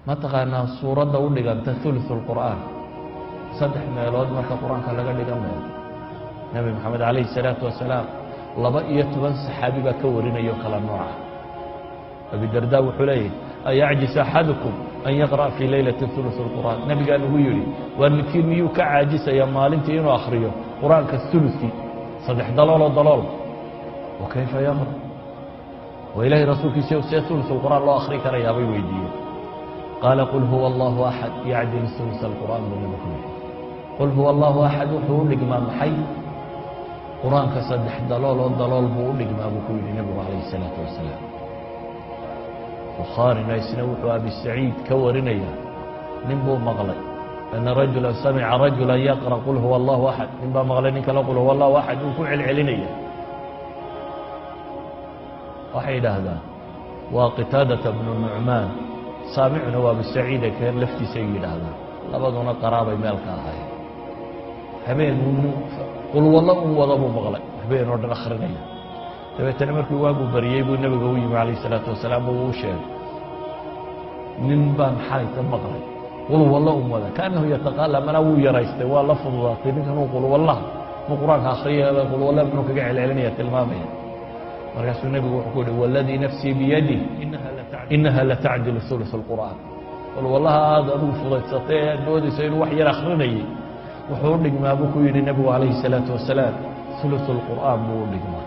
ma taqaanaa suuradda u dhiganta ثuluث الqur'aan 3 meelood marka qur-aanka laga dhiganayo nebi moxamed calayhi الsalaaةu wasalaam 12 saxaabi baa ka warinayo kala nooca abi darda wuxuu leeyahy ayacjis axadukum an yaqra'a fii leylati ثuluث الqur'aan nebigaa nagu yidhi waa midkiin miyuu ka caajisaya maalintii inuu akhriyo qur-aanka ثuluثii 3 dalooloo dalool wakayfa yaqra wa ilaahay rasuulkiisa see ثuluث الqur'aan loo akhri karayaa bay weydiiyeen qaala qul huwa allahu axad yacdil ثuluث الqur'aan buu nebigu yidhi qul huwa allahu axad wuxuu u dhigmaa maxay qur-aanka 3 dalooloo dalool buu u dhigmaa buu ku yidhi nebigu calayhi الsalaaةu wasalaam bukhaarina isna wuxuu abi saciid ka warinaya nin buu maqlay ana rajula samica rajula yaqra qul huwa allahu axad nin baa maqlay nin kale qul huwa allahu axad uu ku celcelinaya waxay yidhaahdaan waa qitaadata bnu nucmaan saamicuna waa abi saciid ee keen laftiisay yidhaahdaan labaduna qaraabay meel ka ahayn habeen qul wallo un wada buu maqlay habeen oo dhan akhrinaya dabeetana markii waagu bariyey buu nebiga u yimi calayh الsalaatu wasalaam uu u sheegay nin baan xalayta maqlay qul wallo un wada kaanahu yataqaala mana wuu yaraystay waa la fududaatay ninkanuu qul wallaha inuu qur-aanka akhriyaya qul wallah inuu kaga celcelinaya tilmaamaya markaasuu nebigu wuxuu ku yihi waladii nafsii biyadih inaha latacdilu ثuluث الqur'aan qul wallaha aada adigu fudaysatay ee aad moodayso inuu wax yar akhrinayay wuxuu u dhigmaa buu ku yidhi nebigu calayhi الsalaaةu wasalaam ثuluث الqur'aan buu u dhigmaa